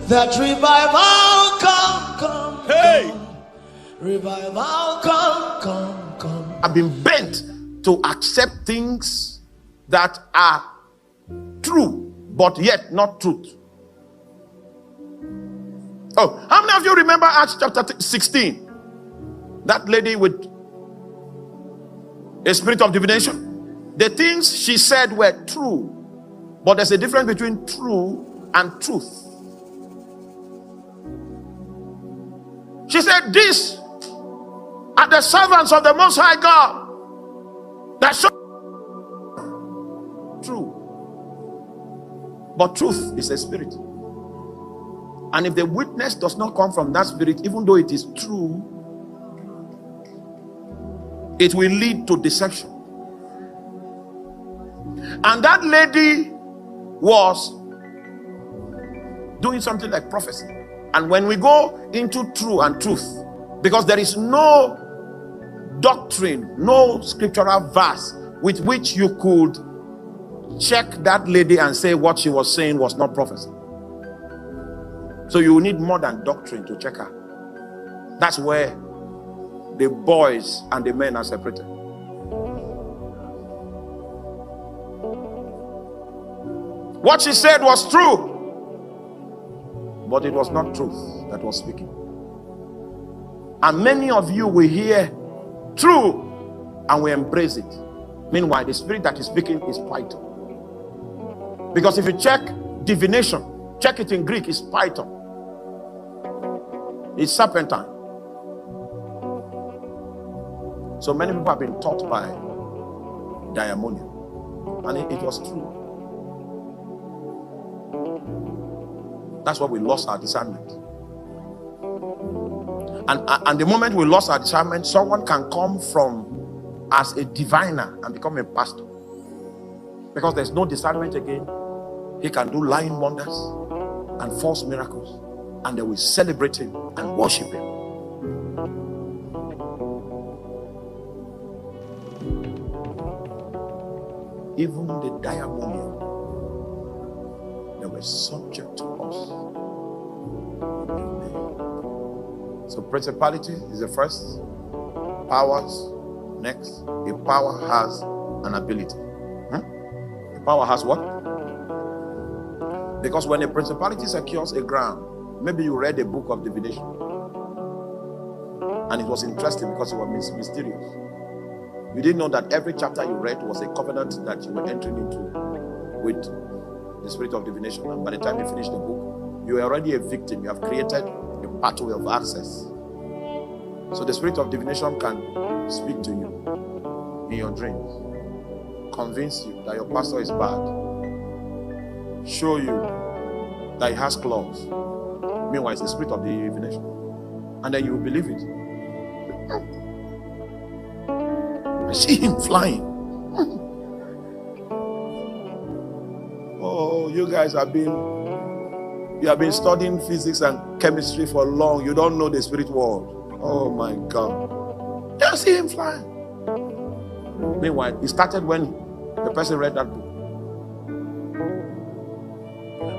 That revival come. Hey! Revival come. I've been bent to accept things that are true, but yet not truth. Oh, how many of you remember Acts chapter 16? That lady with a spirit of divination. The things she said were true, but there's a difference between true and truth. She said, "These are the servants of the Most High God that show true." But truth is a spirit. And if the witness does not come from that spirit, even though it is true, it will lead to deception. And that lady was doing something like prophecy. And when we go into true and truth, because there is no doctrine, no scriptural verse with which you could check that lady and say what she was saying was not prophecy. So you need more than doctrine to check her. That's where the boys and the men are separated. What she said was true, but it was not truth that was speaking. And many of you will hear true and we embrace it. Meanwhile, the spirit that is speaking is python. Because if you check divination, check it in Greek, it's python. It's serpentine. So many people have been taught by diamonium, and it was true. That's why we lost our discernment. And the moment we lost our discernment, someone can come from as a diviner and become a pastor. Because there's no discernment again. He can do lying wonders and false miracles, and they will celebrate him and worship him. Even the diamonium, they were subject to us. So principality is the first, powers next. A power has an ability. A power has what? Because when a principality secures a ground, maybe you read a book of divination and it was interesting because it was mysterious. You didn't know that every chapter you read was a covenant that you were entering into with the spirit of divination. And by the time you finish the book, you are already a victim. You have created a pathway of access. So the spirit of divination can speak to you in your dreams, convince you that your pastor is bad, show you that he has claws. Meanwhile, it's the spirit of divination. And then you will believe it. I see him flying. Oh, you guys have been studying physics and chemistry for long. You don't know the spirit world. Oh my God. You see him flying. Meanwhile, it started when the person read that book.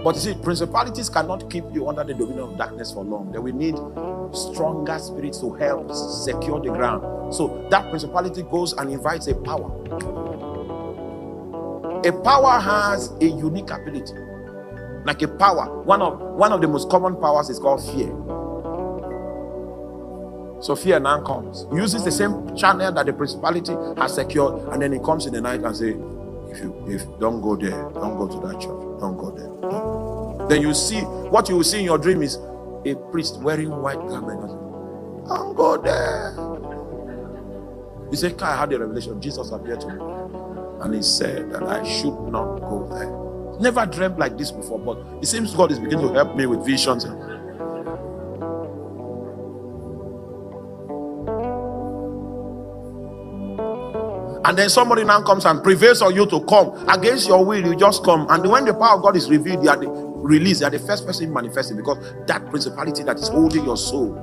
But you see, principalities cannot keep you under the dominion of darkness for long. They will need stronger spirits to help secure the ground. So that principality goes and invites a power. A power has a unique ability. Like a power. One of the most common powers is called fear. So fear now comes. Uses the same channel that the principality has secured, and then it comes in the night and say, if don't go there, don't go to that church, don't go there. Then you see, what you will see in your dream is a priest wearing white garment. Don't go there. You say, I had a revelation. Jesus appeared to me. And he said that I should not go there. Never dreamt like this before, but it seems God is beginning to help me with visions. And then somebody now comes and prevails on you to come. Against your will, you just come. And when the power of God is revealed, you are released. You are the first person manifesting, because that principality that is holding your soul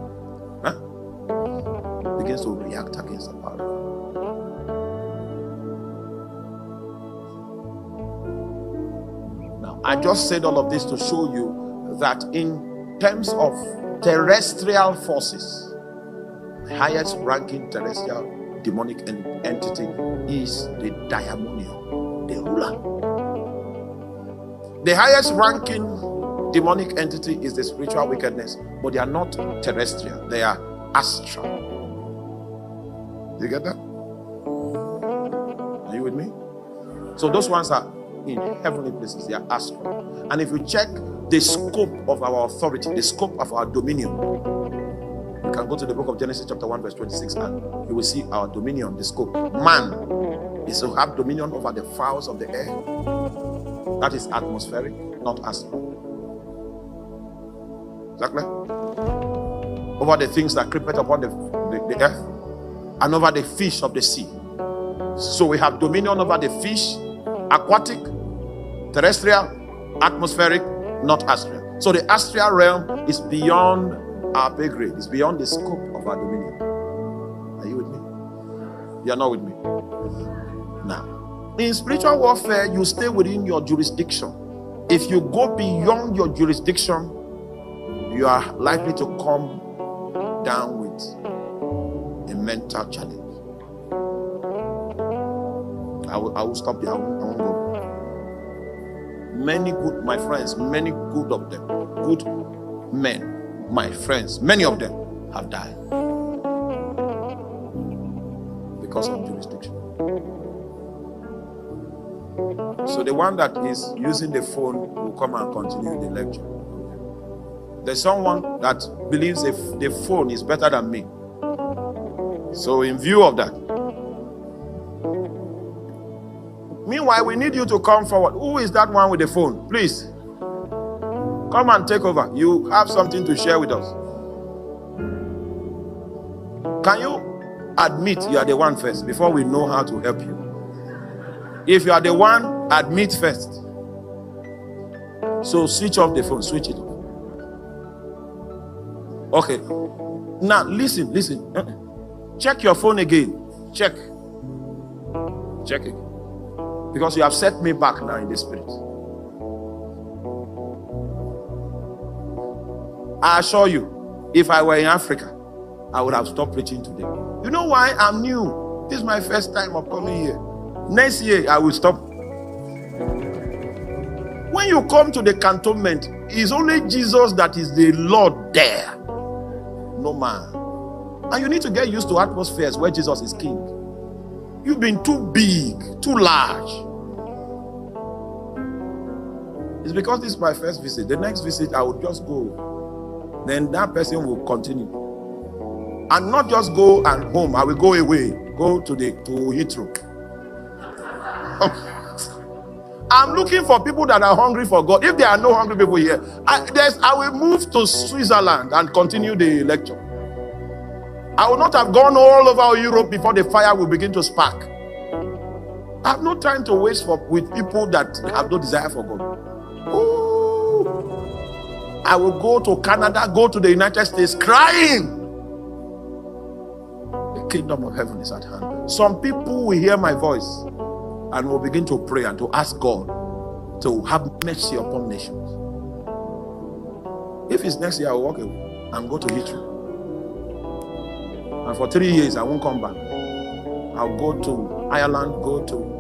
begins to react against the power. Now, I just said all of this to show you that in terms of terrestrial forces, the highest ranking terrestrial demonic entity is the daimonion, the ruler. The highest ranking demonic entity is the spiritual wickedness, but they are not terrestrial, they are astral. You get that? Are you with me? So those ones are in heavenly places, they are astral. And if you check the scope of our authority, the scope of our dominion, you can go to the book of Genesis chapter 1 verse 26 and you will see our dominion, the scope. Man is to have dominion over the fowls of the air. That is atmospheric, not astral. Exactly. Over the things that creep upon the earth and over the fish of the sea. So we have dominion over the fish, aquatic, terrestrial, atmospheric, not astral. So the astral realm is beyond our pay grade. It's beyond the scope of our dominion. Are you with me? You are not with me. Now, in spiritual warfare, you stay within your jurisdiction. If you go beyond your jurisdiction, you are likely to come down with a mental challenge. I will stop there. I won't go. Many good, my friends, many good of them, good men, my friends, many of them have died because of jurisdiction. So the one that is using the phone will come and continue the lecture. There's someone that believes if the phone is better than me. So in view of that, meanwhile, we need you to come forward. Who is that one with the phone? Please, come and take over. You have something to share with us. Can you admit you are the one first before we know how to help you? If you are the one, admit first. So switch off the phone. Switch it off. Okay. Now listen. Check your phone again. Check it. Because you have set me back now in the spirit. I assure you, if I were in Africa, I would have stopped preaching today. You know why? I'm new. This is my first time of coming here. Next year, I will stop. When you come to the cantonment, it's only Jesus that is the Lord there. No man. And you need to get used to atmospheres where Jesus is king. You've been too big, too large. It's because this is my first visit. The next visit, I will just go. Then that person will continue. And not just go and home. I will go away. Go to Heathrow. I'm looking for people that are hungry for God. If there are no hungry people here, I will move to Switzerland and continue the lecture. I will not have gone all over Europe before the fire will begin to spark. I have no time to waste with people that have no desire for God. Ooh. I will go to Canada, go to the United States crying. The kingdom of heaven is at hand. Some people will hear my voice and will begin to pray and to ask God to have mercy upon nations. If it's next year, I will walk away and go to Heathrow. And for 3 years, I won't come back. I'll go to Ireland, go to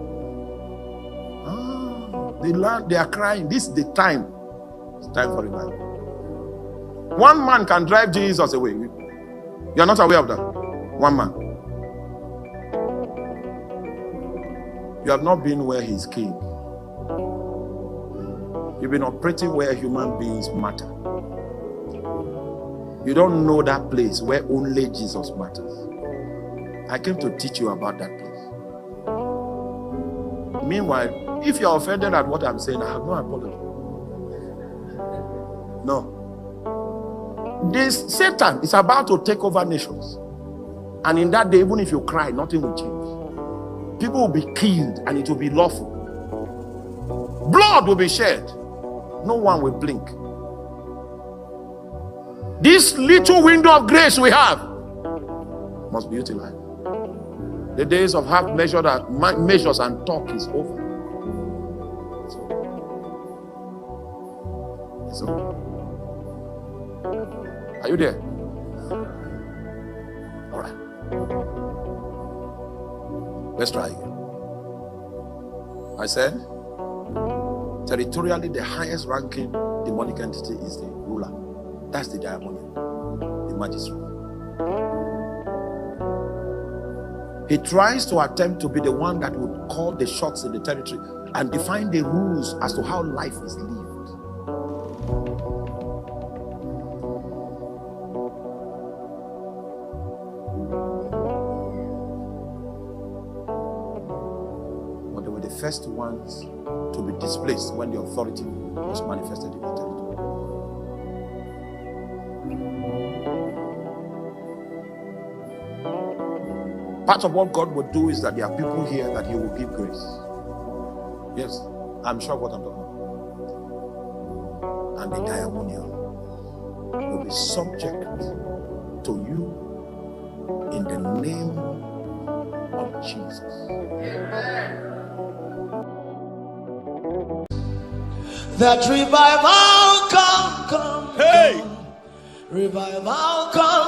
the land. They are crying. This is the time. It's time for revival. One man can drive Jesus away. You are not aware of that? One man. You have not been where he's king. You've been operating where human beings matter. You don't know that place where only Jesus matters. I came to teach you about that place. Meanwhile, if you are offended at what I'm saying, I have no apology. No. This Satan is about to take over nations. And in that day, even if you cry, nothing will change. People will be killed and it will be lawful. Blood will be shed. No one will blink. This little window of grace we have must be utilized. The days of half measures and talk is over. It's over. Are you there? All right. Let's try again. I said, territorially, the highest ranking demonic entity is the ruler. That's the diamonian, the magistrate. He tries to attempt to be the one that would call the shots in the territory and define the rules as to how life is lived. But they were the first ones to be displaced when the authority was manifested in the territory. Part of what God would do is that there are people here that He will give grace. Yes, I'm sure what I'm talking about. And the diamonial will be subject to you in the name of Jesus. That revival come. Hey! Revival come.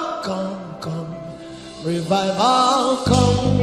Revival come.